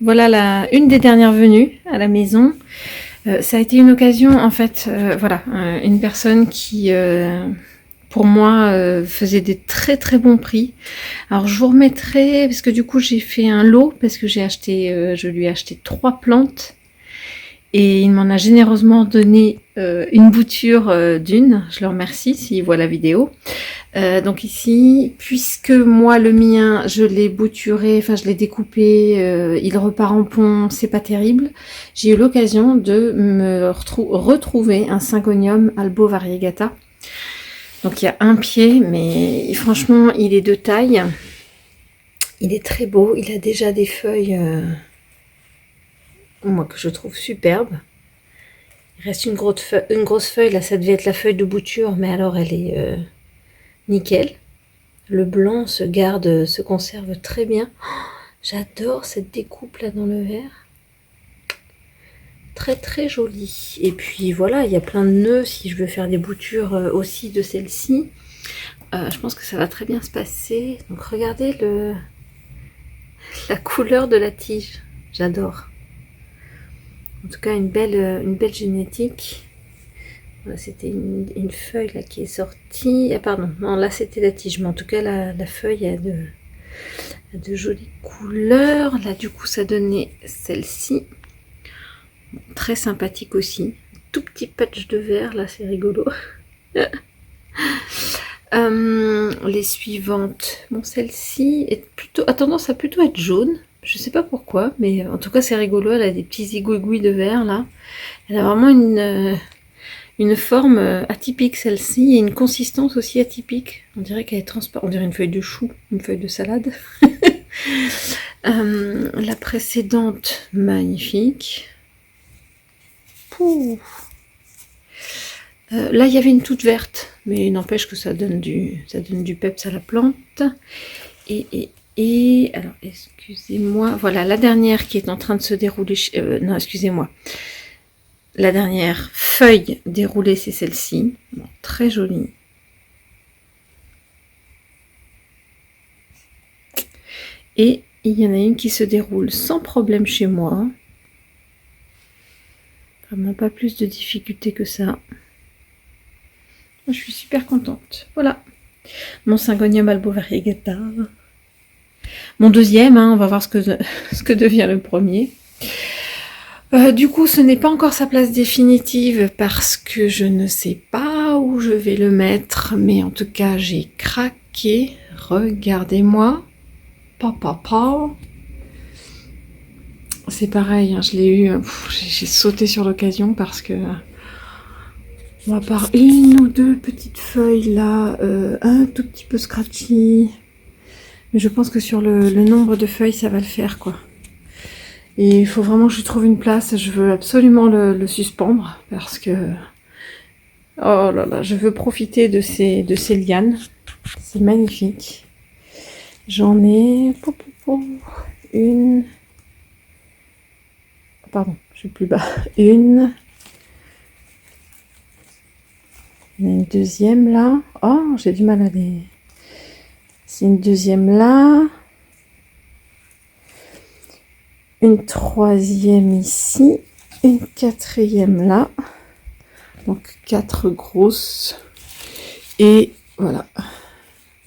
Voilà une des dernières venues à la maison. Ça a été une occasion, en fait, une personne qui, pour moi, faisait des très très bons prix. Alors je vous remettrai, parce que du coup j'ai fait un lot, parce que je lui ai acheté 3 plantes. Et il m'en a généreusement donné une bouture d'une. Je le remercie s'il voit la vidéo. Donc ici, puisque moi le mien, je l'ai bouturé, enfin je l'ai découpé, il repart en pont, c'est pas terrible. J'ai eu l'occasion de me retrouver un Syngonium albo variegata. Donc il y a un pied, mais franchement il est de taille. Il est très beau, il a déjà des feuilles, moi que je trouve superbes. Il reste une grosse feuille, là ça devait être la feuille de bouture, mais alors elle est nickel. Le blanc se conserve très bien. Oh, j'adore cette découpe là dans le verre. Très très jolie. Et puis voilà, il y a plein de nœuds si je veux faire des boutures aussi de celle-ci. Je pense que ça va très bien se passer. Donc regardez la couleur de la tige. J'adore. En tout cas, une belle génétique. Voilà, c'était une feuille là qui est sortie. Ah pardon, non là c'était la tige, mais en tout cas la feuille a de jolies couleurs. Là du coup ça donnait celle-ci. Bon, très sympathique aussi. Tout petit patch de vert là, c'est rigolo. Les suivantes. Bon, celle-ci a tendance à plutôt être jaune. Je sais pas pourquoi, mais en tout cas c'est rigolo. Elle a des petits zigouigouis de vert là. Elle a vraiment une forme atypique celle-ci et une consistance aussi atypique. On dirait qu'elle est transparente. On dirait une feuille de chou, une feuille de salade. La précédente, magnifique. Là, il y avait une toute verte, mais il n'empêche que ça donne du peps à la plante. Et alors, excusez-moi, voilà la dernière qui est en train de se dérouler. Non, excusez-moi. La dernière feuille déroulée, c'est celle-ci. Bon, très jolie. Et il y en a une qui se déroule sans problème chez moi. Vraiment pas plus de difficulté que ça. Je suis super contente. Voilà. Mon Syngonium albo variegata. Mon deuxième, hein, on va voir ce que devient le premier. Du coup, ce n'est pas encore sa place définitive parce que je ne sais pas où je vais le mettre. Mais en tout cas, j'ai craqué. Regardez-moi. Papa. C'est pareil, hein, je l'ai eu. J'ai sauté sur l'occasion parce que... à part une ou deux petites feuilles là, un tout petit peu scratchy. Mais je pense que sur le nombre de feuilles, ça va le faire, quoi. Et il faut vraiment que je trouve une place. Je veux absolument le suspendre parce que... oh là là, je veux profiter de ces lianes. C'est magnifique. J'en ai... une... pardon, je suis plus bas. Une... il y en a une deuxième là. Oh, j'ai du mal à les... c'est une deuxième là. Une troisième ici. Une quatrième là. Donc 4 grosses. Et voilà.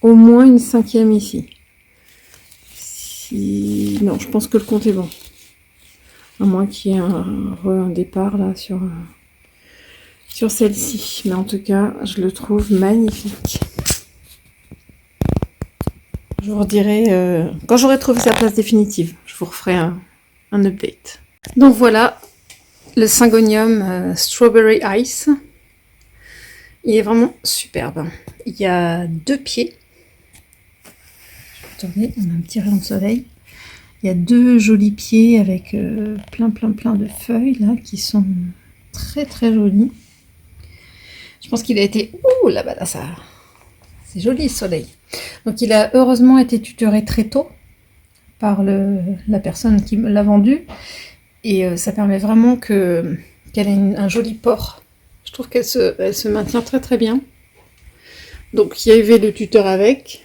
Au moins une cinquième ici. Non, je pense que le compte est bon. À moins qu'il y ait un départ là sur celle-ci. Mais en tout cas, je le trouve magnifique. Je vous redirai quand j'aurai trouvé sa place définitive. Je vous referai un update. Donc voilà, le Syngonium Strawberry Ice. Il est vraiment superbe. Il y a 2 pieds. Attendez, on a un petit rayon de soleil. Il y a 2 jolis pieds avec plein de feuilles là qui sont très très jolies. Je pense qu'il a été... ouh là-bas, là, ça... c'est joli le soleil. Donc il a heureusement été tutoré très tôt par la personne qui me l'a vendu. Et ça permet vraiment qu'elle ait un joli port. Je trouve qu'elle se maintient très très bien. Donc il y avait le tuteur avec.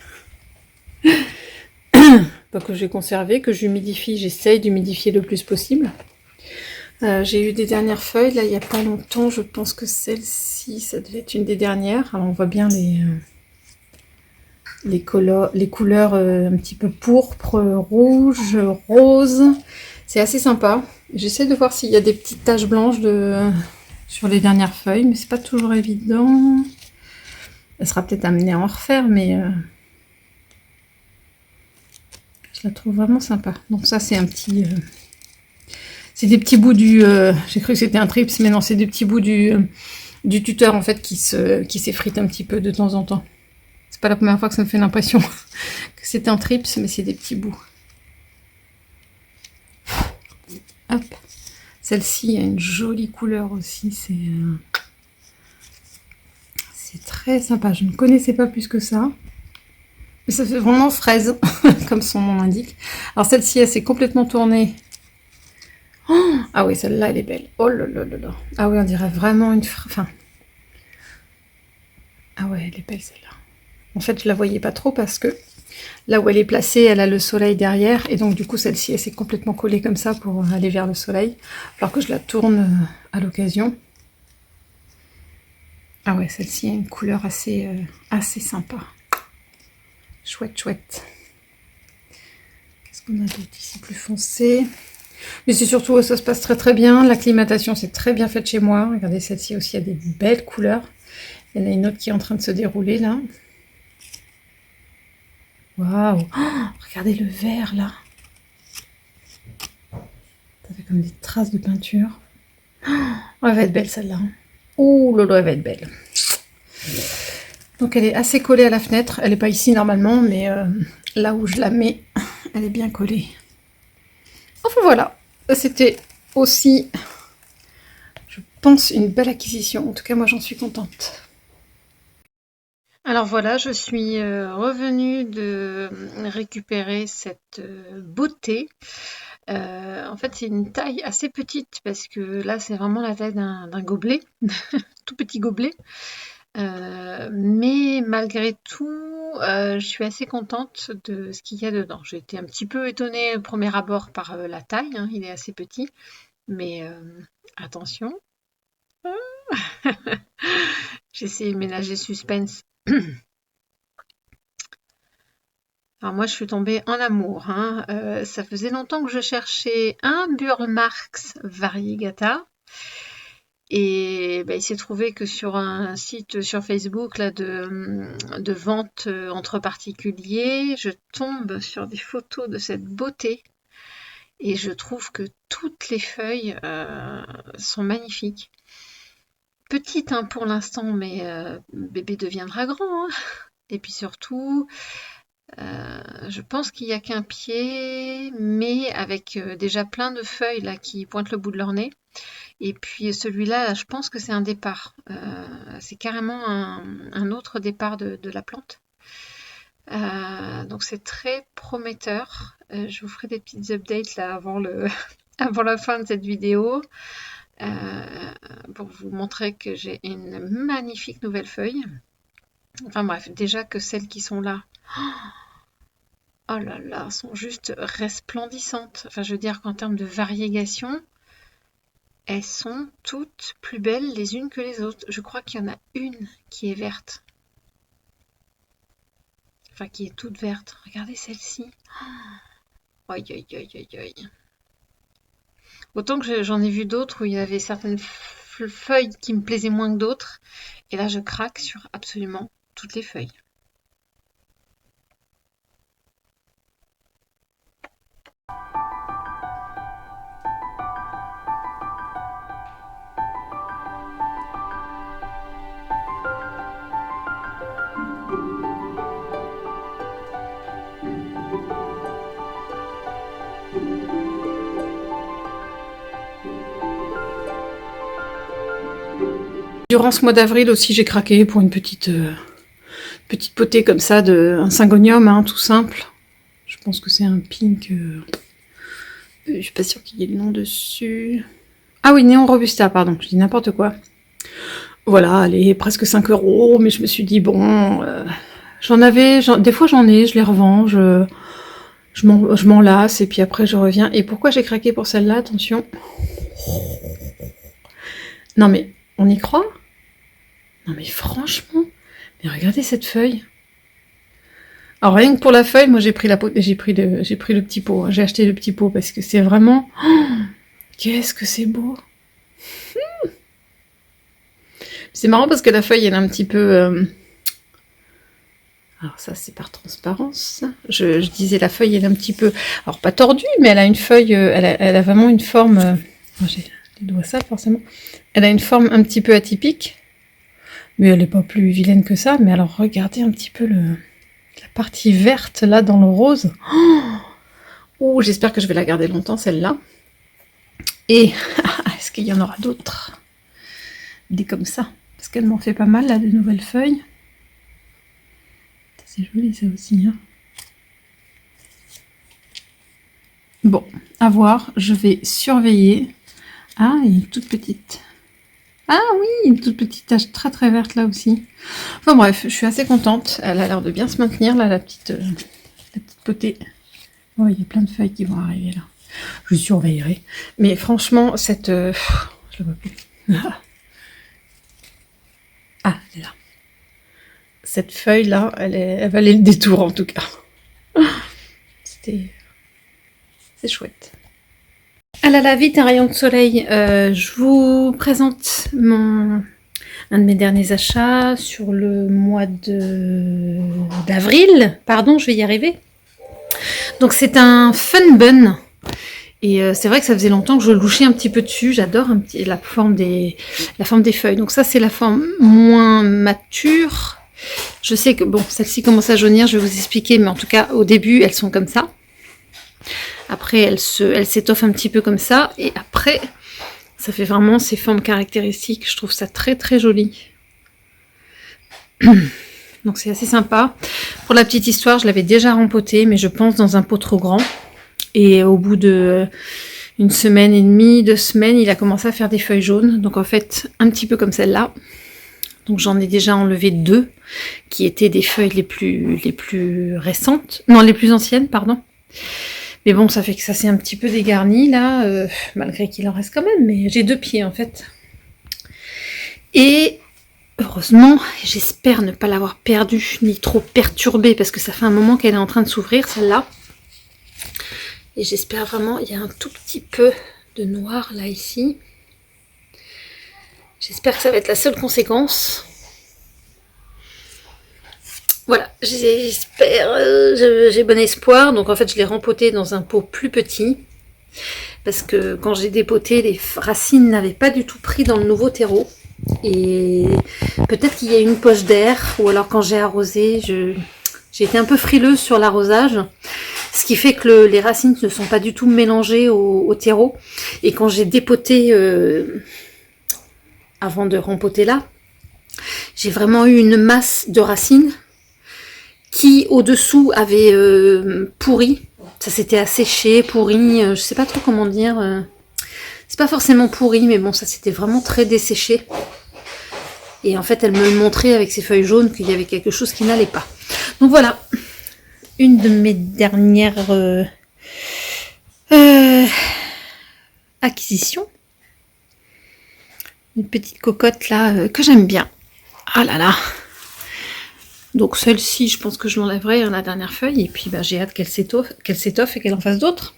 que j'ai conservé, que j'humidifie. J'essaye d'humidifier le plus possible. J'ai eu des dernières feuilles, là, il n'y a pas longtemps. Je pense que celle-ci, ça devait être une des dernières. Alors, on voit bien les couleurs un petit peu pourpre, rouge, rose. C'est assez sympa. J'essaie de voir s'il y a des petites taches blanches sur les dernières feuilles, mais c'est pas toujours évident. Elle sera peut-être amenée à en refaire, mais je la trouve vraiment sympa. Donc ça, c'est un petit... c'est des petits bouts du... j'ai cru que c'était un trips, mais non, c'est des petits bouts du tuteur, en fait, qui s'effrite un petit peu de temps en temps. C'est pas la première fois que ça me fait l'impression que c'est un trips, mais c'est des petits bouts. Hop. Celle-ci a une jolie couleur aussi, c'est très sympa. Je ne connaissais pas plus que ça. Mais ça fait vraiment fraise, comme son nom l'indique. Alors celle-ci, elle s'est complètement tournée. Oh, ah oui, celle-là, elle est belle. Oh là là là là. Ah oui, on dirait vraiment une... Enfin... Ah ouais, elle est belle celle-là. En fait, je la voyais pas trop parce que là où elle est placée, elle a le soleil derrière. Et donc, du coup, celle-ci, elle s'est complètement collée comme ça pour aller vers le soleil. Alors que je la tourne à l'occasion. Ah ouais, celle-ci a une couleur assez sympa. Chouette, chouette. Qu'est-ce qu'on a d'autre ici plus foncé? Mais c'est surtout, ça se passe très très bien. L'acclimatation, c'est très bien faite chez moi. Regardez, celle-ci aussi a des belles couleurs. Il y en a une autre qui est en train de se dérouler là. Waouh! Oh, regardez le vert là. Ça fait comme des traces de peinture. Oh, elle va être belle celle-là. Oh lolo, elle va être belle. Donc elle est assez collée à la fenêtre. Elle n'est pas ici normalement, mais là où je la mets, elle est bien collée. Enfin voilà, c'était aussi, je pense, une belle acquisition. En tout cas, moi j'en suis contente. Alors voilà, je suis revenue de récupérer cette beauté. En fait, c'est une taille assez petite parce que là, c'est vraiment la taille d'un gobelet, tout petit gobelet. Mais malgré tout, je suis assez contente de ce qu'il y a dedans. J'ai été un petit peu étonnée au premier abord par la taille, hein, il est assez petit, mais attention. J'essaie de ménager suspense. Alors moi, je suis tombée en amour, hein. Ça faisait longtemps que je cherchais un Burle-Marx Variegata. Et il s'est trouvé que sur un site sur Facebook là, de vente entre particuliers, je tombe sur des photos de cette beauté. Et je trouve que toutes les feuilles sont magnifiques. Petite hein, pour l'instant, mais bébé deviendra grand. Hein. Et puis surtout, je pense qu'il n'y a qu'un pied, mais avec déjà plein de feuilles là qui pointent le bout de leur nez. Et puis celui-là, je pense que c'est un départ. C'est carrément un autre départ de la plante. Donc c'est très prometteur. Je vous ferai des petites updates là avant la fin de cette vidéo. Pour vous montrer que j'ai une magnifique nouvelle feuille. Enfin bref, déjà que celles qui sont là, oh là là, sont juste resplendissantes. Enfin, je veux dire qu'en termes de variégation, elles sont toutes plus belles les unes que les autres. Je crois qu'il y en a une qui est verte. Enfin, qui est toute verte. Regardez celle-ci. Aïe, aïe, aïe, aïe, aïe. Autant que j'en ai vu d'autres où il y avait certaines feuilles qui me plaisaient moins que d'autres. Et là, je craque sur absolument toutes les feuilles. Durant ce mois d'avril aussi, j'ai craqué pour une petite potée comme ça, un syngonium, hein, tout simple. Je pense que c'est un pink. Je suis pas sûre qu'il y ait le nom dessus. Ah oui, Néon Robusta, pardon, je dis n'importe quoi. Voilà, elle est presque 5 €, mais je me suis dit, bon, des fois j'en ai, je les revends, Je m'en lasse et puis après je reviens. Et pourquoi j'ai craqué pour celle-là? Attention. Non mais, on y croit? Non mais franchement, mais regardez cette feuille. Alors rien que pour la feuille, moi j'ai pris le petit pot. Hein. J'ai acheté le petit pot parce que c'est vraiment... Oh, qu'est-ce que c'est beau. C'est marrant parce que la feuille elle est un petit peu... Alors ça c'est par transparence. Je disais la feuille elle est un petit peu... Alors pas tordue, mais elle a une feuille... elle a vraiment une forme... J'ai les doigts sales forcément. Elle a une forme un petit peu atypique. Mais elle n'est pas plus vilaine que ça. Mais alors regardez un petit peu la partie verte là dans le rose. Oh, j'espère que je vais la garder longtemps celle-là. Et est-ce qu'il y en aura d'autres? Des comme ça. Parce qu'elle m'en fait pas mal là, de nouvelles feuilles. C'est joli ça aussi. Hein. Bon, à voir. Je vais surveiller. Ah, il y a une toute petite. Ah oui, une toute petite tache très très verte là aussi. Enfin bref, je suis assez contente. Elle a l'air de bien se maintenir là, la petite potée. Oh, il y a plein de feuilles qui vont arriver là. Je surveillerai. Mais franchement, cette... je la vois plus. Ah, elle est là. Cette feuille là, elle valait le détour en tout cas. C'est chouette. Ah là là, vite un rayon de soleil. Je vous présente un de mes derniers achats sur le mois d'avril. Pardon, je vais y arriver. Donc c'est un Fun Bun. Et c'est vrai que ça faisait longtemps que je louchais un petit peu dessus. J'adore la forme des feuilles. Donc ça, c'est la forme moins mature. Je sais que, bon, celle-ci commence à jaunir, je vais vous expliquer. Mais en tout cas, au début, elles sont comme ça. Après, elles s'étoffent un petit peu comme ça. Et après, ça fait vraiment ces formes caractéristiques. Je trouve ça très, très joli. Donc c'est assez sympa. Pour la petite histoire, je l'avais déjà rempoté, mais je pense dans un pot trop grand. Et au bout de une semaine et demie, 2 semaines, il a commencé à faire des feuilles jaunes. Donc en fait, un petit peu comme celle-là. Donc j'en ai déjà enlevé 2, qui étaient des feuilles les plus récentes. Non, les plus anciennes, pardon. Mais bon, ça fait que ça s'est un petit peu dégarni, là. Malgré qu'il en reste quand même. Mais j'ai 2 pieds, en fait. Et... heureusement, j'espère ne pas l'avoir perdue, ni trop perturbée, parce que ça fait un moment qu'elle est en train de s'ouvrir, celle-là. Et j'espère vraiment, il y a un tout petit peu de noir là ici. J'espère que ça va être la seule conséquence. Voilà, j'espère, j'ai bon espoir. Donc en fait, je l'ai rempoté dans un pot plus petit. Parce que quand j'ai dépoté, les racines n'avaient pas du tout pris dans le nouveau terreau. Et peut-être qu'il y a une poche d'air, ou alors quand j'ai arrosé, j'ai été un peu frileuse sur l'arrosage. Ce qui fait que les racines ne sont pas du tout mélangées au terreau. Et quand j'ai dépoté, avant de rempoter là, j'ai vraiment eu une masse de racines qui au-dessous avait pourri. Ça s'était asséché, pourri, je sais pas trop comment dire. C'est pas forcément pourri, mais bon, ça s'était vraiment très desséché. Et en fait, elle me montrait avec ses feuilles jaunes qu'il y avait quelque chose qui n'allait pas. Donc voilà. Une de mes dernières acquisitions. Une petite cocotte là que j'aime bien. Ah là là. Donc celle-ci, je pense que je l'enlèverai la dernière feuille. Et puis bah, j'ai hâte qu'elle s'étoffe et qu'elle en fasse d'autres.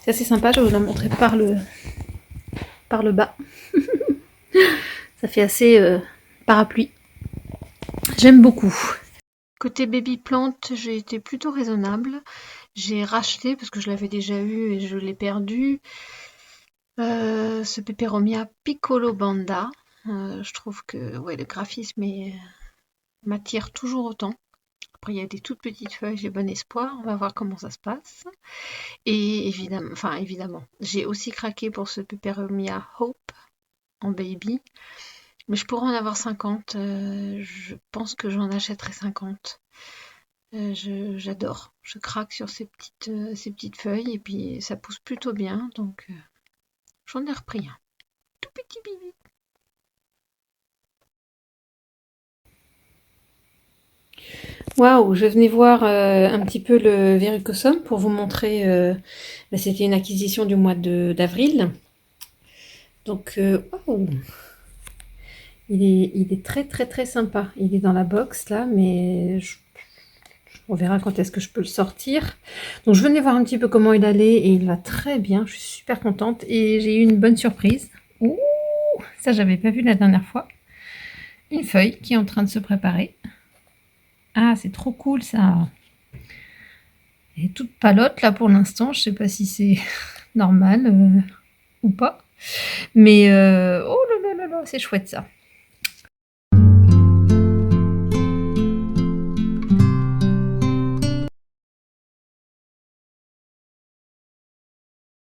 C'est assez sympa, je vais vous la montrer par le bas. Ça fait assez parapluie. J'aime beaucoup. Côté baby plante, j'ai été plutôt raisonnable. J'ai racheté, parce que je l'avais déjà eu et je l'ai perdu, ce Peperomia Piccolo Banda. Je trouve que ouais, le graphisme m'attire toujours autant. Après, il y a des toutes petites feuilles, j'ai bon espoir. On va voir comment ça se passe. Et évidemment, j'ai aussi craqué pour ce Peperomia Hope en baby. Mais je pourrais en avoir 50. Je pense que j'en achèterai 50. J'adore. Je craque sur ces petites feuilles et puis ça pousse plutôt bien. Donc j'en ai repris un. Tout petit bibi. Waouh, je venais voir un petit peu le Verrucosum pour vous montrer. C'était une acquisition du mois d'avril. Donc, waouh, il est très très très sympa. Il est dans la box là, mais on verra quand est-ce que je peux le sortir. Donc, je venais voir un petit peu comment il allait et il va très bien. Je suis super contente et j'ai eu une bonne surprise. Ouh, ça j'avais pas vu la dernière fois. Une feuille qui est en train de se préparer. Ah, c'est trop cool ça. Elle est toute palote là pour l'instant. Je sais pas si c'est normal ou pas. Mais oh là là là là, c'est chouette ça.